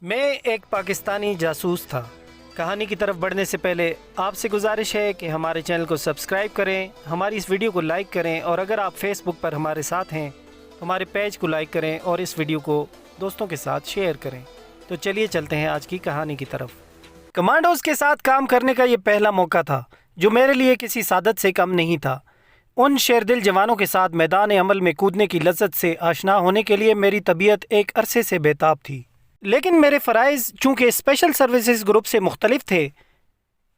मैं एक पाकिस्तानी जासूस था। कहानी की तरफ बढ़ने से पहले आपसे गुजारिश है कि हमारे चैनल को सब्सक्राइब करें, हमारी इस वीडियो को लाइक करें और अगर आप फेसबुक पर हमारे साथ हैं हमारे पेज को लाइक करें और इस वीडियो को दोस्तों के साथ शेयर करें। तो चलिए चलते हैं आज की कहानी की तरफ। कमांडोज के साथ काम करने का ये पहला मौका था जो मेरे लिए किसी सादत से कम नहीं था। उन शेरदिल जवानों के साथ मैदान अमल में कूदने की लज्जत से आशना होने के लिए मेरी तबीयत एक अरसे से बेताब थी, लेकिन मेरे फ़राइज़ चूँकि स्पेशल सर्विसेज ग्रुप से मुख्तलिफ थे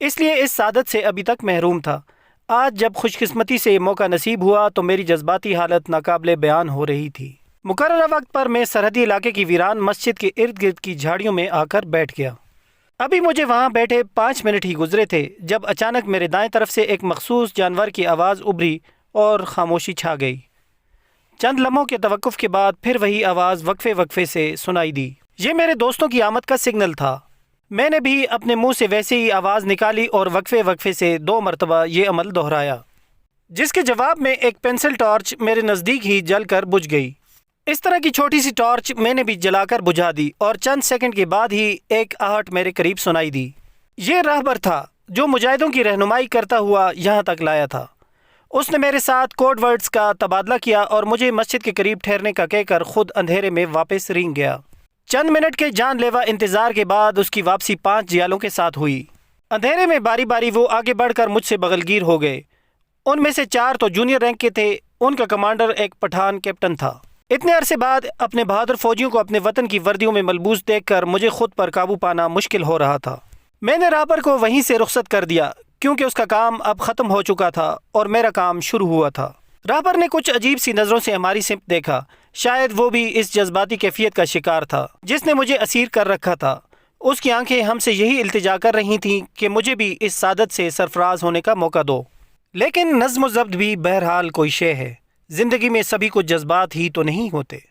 इसलिए इस सादत से अभी तक महरूम था। आज जब खुशकिस्मती से मौका नसीब हुआ तो मेरी जज्बाती हालत नाकाबिले बयान हो रही थी। मुकर्रर वक्त पर मैं सरहदी इलाके की वीरान मस्जिद के इर्द गिर्द की झाड़ियों में आकर बैठ गया। अभी मुझे वहाँ बैठे 5 मिनट ही गुजरे थे जब अचानक मेरे दाएं तरफ से एक मखसूस जानवर की आवाज़ उभरी और खामोशी छा गई। चंद लम्हों के तवक्कुफ के बाद फिर वही आवाज़ वक्फे वक्फे से सुनाई दी। ये मेरे दोस्तों की आमद का सिग्नल था। मैंने भी अपने मुंह से वैसे ही आवाज़ निकाली और वक्फे वक्फे से 2 मरतबा ये अमल दोहराया, जिसके जवाब में एक पेंसिल टॉर्च मेरे नज़दीक ही जलकर बुझ गई। इस तरह की छोटी सी टॉर्च मैंने भी जलाकर बुझा दी और चंद सेकंड के बाद ही एक आहट मेरे करीब सुनाई दी। ये राहबर था जो मुजाहिदों की रहनुमाई करता हुआ यहाँ तक लाया था। उसने मेरे साथ कोड वर्ड्स का तबादला किया और मुझे मस्जिद के करीब ठहरने का कहकर खुद अंधेरे में वापस रेंग गया। चंद मिनट के जानलेवा इंतज़ार के बाद उसकी वापसी 5 जियालों के साथ हुई। अंधेरे में बारी बारी वो आगे बढ़कर मुझसे बगलगीर हो गए। उनमें से 4 तो जूनियर रैंक के थे। उनका कमांडर एक पठान कैप्टन था। इतने अरसे बाद अपने बहादुर फौजियों को अपने वतन की वर्दियों में मलबूस देखकर मुझे खुद पर काबू पाना मुश्किल हो रहा था। मैंने राहबर को वहीं से रुखसत कर दिया क्योंकि उसका काम अब ख़त्म हो चुका था और मेरा काम शुरू हुआ था। राहबर ने कुछ अजीब सी नज़रों से हमारी सिमत देखा। शायद वो भी इस जज्बाती कैफियत का शिकार था जिसने मुझे असीर कर रखा था। उसकी आंखें हमसे यही इल्तिजा कर रही थीं कि मुझे भी इस सादत से सरफराज होने का मौका दो। लेकिन नज़्म व ज़ब्त भी बहरहाल कोई शे है। ज़िंदगी में सभी कुछ जज्बात ही तो नहीं होते।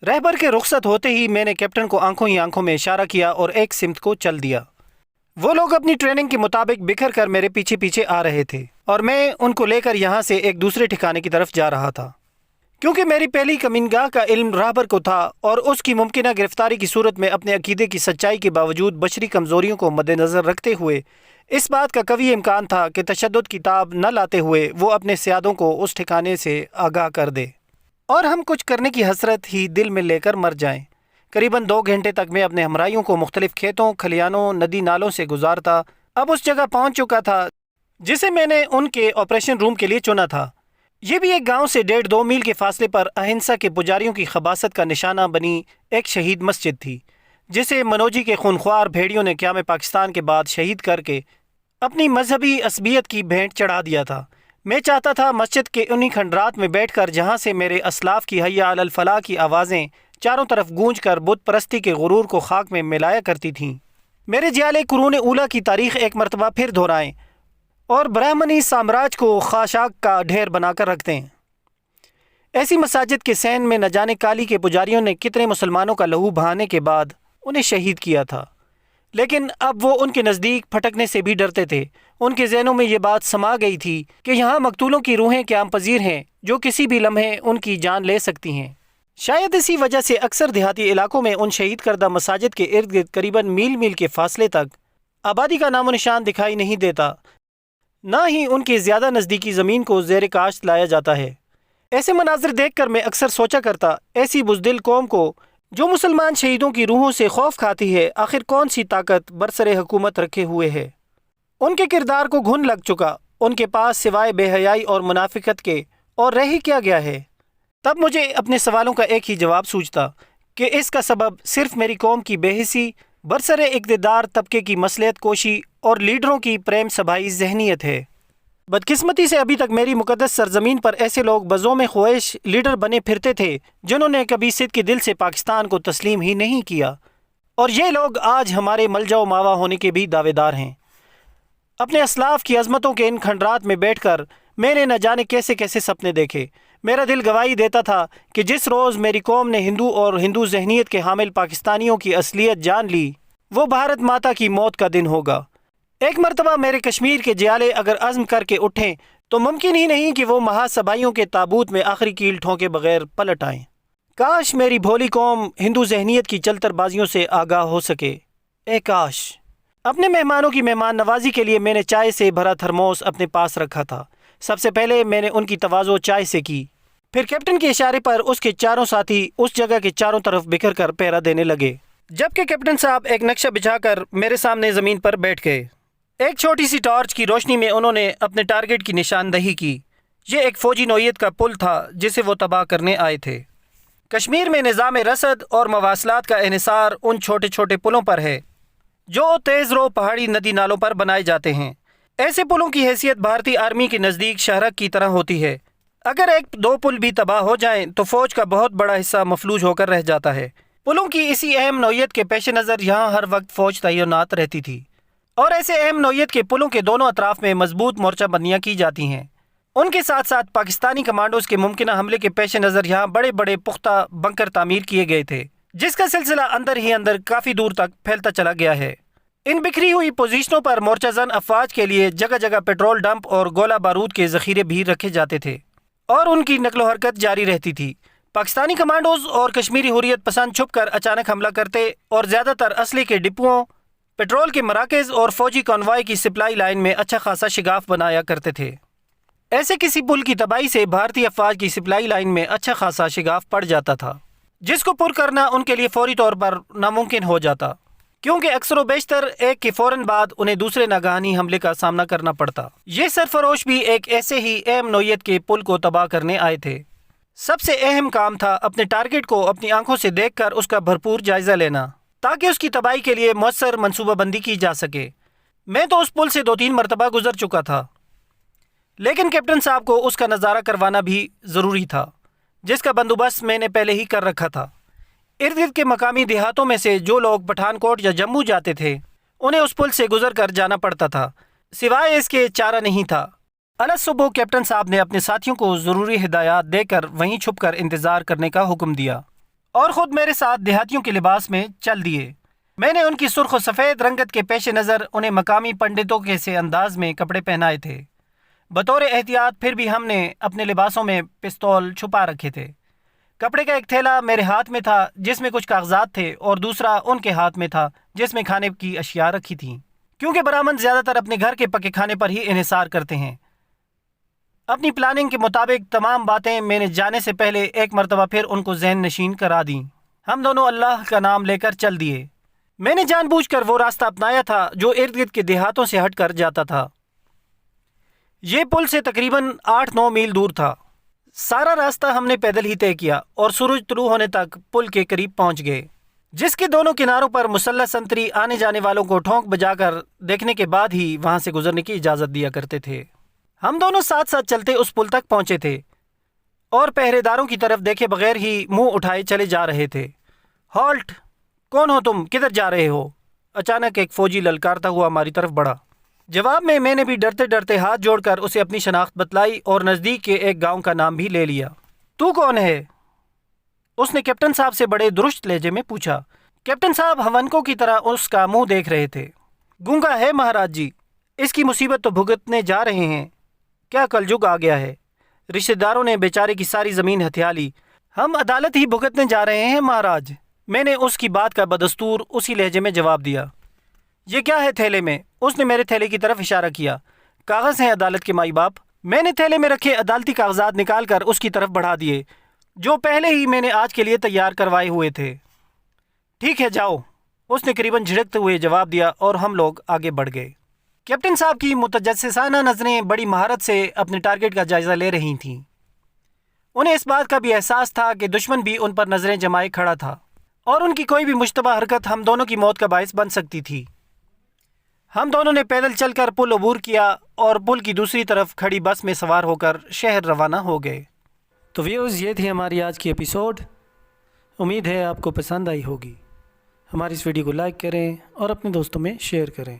रहबर के रुखसत होते ही मैंने कैप्टन को आंखों ही आंखों में इशारा किया और एक सिमत को चल दिया। वो लोग अपनी ट्रेनिंग के मुताबिक बिखर कर मेरे पीछे पीछे आ रहे थे और मैं उनको लेकर यहाँ से एक दूसरे ठिकाने की तरफ जा रहा था। क्योंकि मेरी पहली कमीनगाह का इल्म राहबर को था और उसकी मुमकिन गिरफ्तारी की सूरत में अपने अकीदे की सच्चाई के बावजूद बशरी कमज़ोरियों को मद्देनज़र रखते हुए इस बात का कवी इम्कान था कि तशद्दुद की ताब न लाते हुए वो अपने सियादों को उस ठिकाने से आगाह कर दे और हम कुछ करने की हसरत ही दिल में लेकर मर जाएं। करीबन 2 घंटे तक मैं अपने हमराइयों को मुख्तलिफ खेतों, खलियानों, नदी नालों से गुजारता अब उस जगह पहुँच चुका था जिसे मैंने उनके ऑपरेशन रूम के लिए चुना था। ये भी एक गांव से 1.5-2 मील के फासले पर अहिंसा के पुजारियों की खबासत का निशाना बनी एक शहीद मस्जिद थी जिसे मनोजी के खूनख्वार भेड़ियों ने क़याम पाकिस्तान के बाद शहीद करके अपनी मजहबी असबियत की भेंट चढ़ा दिया था। मैं चाहता था मस्जिद के उन्हीं खंडरात में बैठकर जहाँ से मेरे असलाफ की हय्या अलल फलाह की आवाज़ें चारों तरफ गूंज कर बुत परस्ती के गुरूर को खाक में मिलाया करती थीं, मेरे जियाले कुरून ऊला की तारीख़ एक मरतबा फिर दोहराएं और ब्राह्मणी साम्राज्य को खाशाक का ढेर बनाकर रखते हैं। ऐसी मसाजिद के सैन में न जाने काली के पुजारियों ने कितने मुसलमानों का लहू बहाने के बाद उन्हें शहीद किया था, लेकिन अब वो उनके नज़दीक फटकने से भी डरते थे। उनके जहनों में ये बात समा गई थी कि यहाँ मकतूलों की रूहें क़याम पजीर हैं जो किसी भी लम्हे उनकी जान ले सकती हैं। शायद इसी वजह से अक्सर देहाती इलाकों में उन शहीद करदा मसाजिद के इर्द गिर्द करीबन मील मील के फासले तक आबादी का नामो निशान दिखाई नहीं देता, ना ही उनके ज़्यादा नज़दीकी ज़मीन को ज़ेर काश्त लाया जाता है। ऐसे मनाजिर देखकर मैं अक्सर सोचा करता, ऐसी बुज़दिल कौम को जो मुसलमान शहीदों की रूहों से खौफ खाती है आखिर कौन सी ताकत बरसरे हुकूमत रखे हुए है। उनके किरदार को घुन लग चुका, उनके पास सिवाय बेहयाई और मुनाफिकत के और रह ही क्या गया है। तब मुझे अपने सवालों का एक ही जवाब सूझता कि इसका सबब सिर्फ मेरी कौम की बेहिसी, बरसरे इक़्तिदार तबके की मसलियत कोशी और लीडरों की प्रेम सभाई जहनीत है। बदकिस्मती से अभी तक मेरी मुक़द्दस सरजमीन पर ऐसे लोग बज़ोम ख्वाहिश लीडर बने फिरते थे जिन्होंने कभी सिद्ध के दिल से पाकिस्तान को तस्लीम ही नहीं किया, और ये लोग आज हमारे मलजा मावा होने के भी दावेदार हैं। अपने असलाफ की अजमतों के इन खंडरात में बैठकर मैंने न जाने कैसे कैसे सपने देखे। मेरा दिल गवाही देता था कि जिस रोज़ मेरी कौम ने हिंदू और हिंदू जहनीत के हामिल पाकिस्तानियों की असलियत जान ली वो भारत माता की मौत का दिन होगा। एक मरतबा मेरे कश्मीर के जियाले अगर अज़्म करके उठें तो मुमकिन ही नहीं कि वो महासभाइयों के ताबूत में आखिरी कील ठोंके बगैर पलट आएँ। کاش میری بھولی قوم ہندو ذہنیت کی چلتر بازیوں سے آگاہ ہو سکے، اے کاش۔ اپنے مہمانوں کی مہمان نوازی کے لیے میں نے چائے سے بھرا تھرموس اپنے پاس رکھا تھا۔ سب سے پہلے میں نے ان کی تواضع چائے سے کی، پھر کیپٹن کے اشارے پر اس کے چاروں ساتھی اس جگہ کے چاروں طرف بکھر کر پہرا دینے لگے، جبکہ کیپٹن صاحب ایک نقشہ بچھا کر میرے سامنے زمین پر بیٹھ گئے۔ ایک چھوٹی سی ٹارچ کی روشنی میں انہوں نے اپنے ٹارگٹ کی نشاندہی کی۔ یہ ایک فوجی نوعیت کا پل تھا جسے وہ تباہ کرنے آئے تھے۔ کشمیر میں نظام رسد اور مواصلات کا انحصار ان چھوٹے چھوٹے پلوں پر ہے جو تیز رو پہاڑی ندی نالوں پر بنائے جاتے ہیں۔ ایسے پلوں کی حیثیت بھارتی آرمی کے نزدیک شہرک کی طرح ہوتی ہے۔ اگر ایک دو پل بھی تباہ ہو جائیں تو فوج کا بہت بڑا حصہ مفلوج ہو کر رہ جاتا ہے۔ پلوں کی اسی اہم نوعیت کے پیش نظر یہاں ہر وقت فوج تعینات رہتی تھی، اور ایسے اہم نوعیت کے پلوں کے دونوں اطراف میں مضبوط مورچہ بندیاں کی جاتی ہیں۔ ان کے ساتھ ساتھ پاکستانی کمانڈوز کے ممکنہ حملے کے پیش نظر یہاں بڑے بڑے پختہ بنکر تعمیر کیے گئے تھے، جس کا سلسلہ اندر ہی اندر کافی دور تک پھیلتا چلا گیا ہے۔ ان بکھری ہوئی پوزیشنوں پر مورچہ زن افواج کے لیے جگہ جگہ پیٹرول ڈمپ اور گولہ بارود کے ذخیرے بھی رکھے جاتے تھے، اور ان کی نقل و حرکت جاری رہتی تھی۔ پاکستانی کمانڈوز اور کشمیری حریت پسند چھپ کر اچانک حملہ کرتے اور زیادہ تر اسلحے کے ڈپوؤں، پیٹرول کے مراکز اور فوجی کانوائے کی سپلائی لائن میں اچھا خاصا شگاف بنایا کرتے تھے۔ ایسے کسی پل کی تباہی سے بھارتی افواج کی سپلائی لائن میں اچھا خاصا شگاف پڑ جاتا تھا، جس کو پر کرنا ان کے لیے فوری طور پر ناممکن ہو جاتا، کیونکہ اکثر و بیشتر ایک کے فوراً بعد انہیں دوسرے ناگہانی حملے کا سامنا کرنا پڑتا۔ یہ سرفروش بھی ایک ایسے ہی اہم نوعیت کے پل کو تباہ کرنے آئے تھے۔ سب سے اہم کام تھا اپنے ٹارگٹ کو اپنی آنکھوں سے دیکھ کر اس کا بھرپور جائزہ لینا، تاکہ اس کی تباہی کے لیے مؤثر منصوبہ بندی کی جا سکے۔ میں تو اس پل سے 2-3 مرتبہ گزر چکا تھا، لیکن کیپٹن صاحب کو اس کا نظارہ کروانا بھی ضروری تھا، جس کا بندوبست میں نے پہلے ہی کر رکھا تھا۔ ارد گرد کے مقامی دیہاتوں میں سے جو لوگ پٹھان کوٹ یا جموں جاتے تھے انہیں اس پل سے گزر کر جانا پڑتا تھا، سوائے اس کے چارہ نہیں تھا۔ الصبح کیپٹن صاحب نے اپنے ساتھیوں کو ضروری ہدایات دے کر وہیں چھپ کر انتظار کرنے کا حکم دیا، اور خود میرے ساتھ دیہاتیوں کے لباس میں چل دیے۔ میں نے ان کی سرخ و سفید رنگت کے پیش نظر انہیں مقامی پنڈتوں کے سے انداز میں کپڑے پہنائے تھے۔ بطور احتیاط پھر بھی ہم نے اپنے لباسوں میں پستول چھپا رکھے تھے۔ کپڑے کا ایک تھیلا میرے ہاتھ میں تھا جس میں کچھ کاغذات تھے، اور دوسرا ان کے ہاتھ میں تھا جس میں کھانے کی اشیاء رکھی تھیں، کیونکہ برامن زیادہ تر اپنے گھر کے پکے کھانے پر ہی انحصار کرتے ہیں۔ اپنی پلاننگ کے مطابق تمام باتیں میں نے جانے سے پہلے ایک مرتبہ پھر ان کو ذہن نشین کرا دیں۔ ہم دونوں اللہ کا نام لے کر چل دیے۔ میں نے جان بوجھ کر وہ راستہ اپنایا تھا جو ارد گرد کے دیہاتوں سے ہٹ کر جاتا تھا۔ یہ پل سے تقریباً 8-9 میل دور تھا۔ سارا راستہ ہم نے پیدل ہی طے کیا اور سورج طلوع ہونے تک پل کے قریب پہنچ گئے، جس کے دونوں کناروں پر مسلح سنتری آنے جانے والوں کو ٹھونک بجا کر دیکھنے کے بعد ہی وہاں سے گزرنے کی اجازت دیا کرتے تھے۔ ہم دونوں ساتھ ساتھ چلتے اس پل تک پہنچے تھے اور پہرے داروں کی طرف دیکھے بغیر ہی منہ اٹھائے چلے جا رہے تھے۔ ہالٹ! کون ہو تم؟ کدھر جا رہے ہو؟ اچانک ایک فوجی للکارتا ہوا ہماری طرف بڑھا۔ جواب میں نے بھی ڈرتے ڈرتے ہاتھ جوڑ کر اسے اپنی شناخت بتلائی اور نزدیک کے ایک گاؤں کا نام بھی لے لیا۔ تو کون ہے؟ اس نے کیپٹن صاحب سے بڑے درست لہجے میں پوچھا۔ کیپٹن صاحب ہونکوں کی طرح اس کا منہ دیکھ رہے تھے۔ گونگا ہے مہاراج جی، اس کی مصیبت تو بھگتنے جا رہے ہیں۔ کیا کلجگ آ گیا ہے؟ رشتہ داروں نے بیچارے کی ساری زمین ہتھیا لی۔ ہم عدالت ہی بھگتنے جا رہے ہیں مہاراج۔ میں نے اس کی بات کا بدستور اسی لہجے میں جواب دیا۔ یہ کیا ہے تھیلے میں؟ اس نے میرے تھیلے کی طرف اشارہ کیا۔ کاغذ ہیں عدالت کے مائی باپ۔ میں نے تھیلے میں رکھے عدالتی کاغذات نکال کر اس کی طرف بڑھا دیے، جو پہلے ہی میں نے آج کے لیے تیار کروائے ہوئے تھے۔ ٹھیک ہے جاؤ، اس نے قریباً جھڑکتے ہوئے جواب دیا، اور ہم لوگ آگے بڑھ گئے۔ کیپٹن صاحب کی متجسسانہ نظریں بڑی مہارت سے اپنے ٹارگٹ کا جائزہ لے رہی تھیں۔ انہیں اس بات کا بھی احساس تھا کہ دشمن بھی ان پر نظریں جمائے کھڑا تھا، اور ان کی کوئی بھی مشتبہ حرکت ہم دونوں کی موت کا باعث بن سکتی تھی۔ ہم دونوں نے پیدل چل کر پل عبور کیا اور پل کی دوسری طرف کھڑی بس میں سوار ہو کر شہر روانہ ہو گئے۔ تو ویوز، یہ تھی ہماری آج کی ایپیسوڈ۔ امید ہے آپ کو پسند آئی ہوگی۔ ہماری اس ویڈیو کو لائک کریں اور اپنے دوستوں میں شیئر کریں۔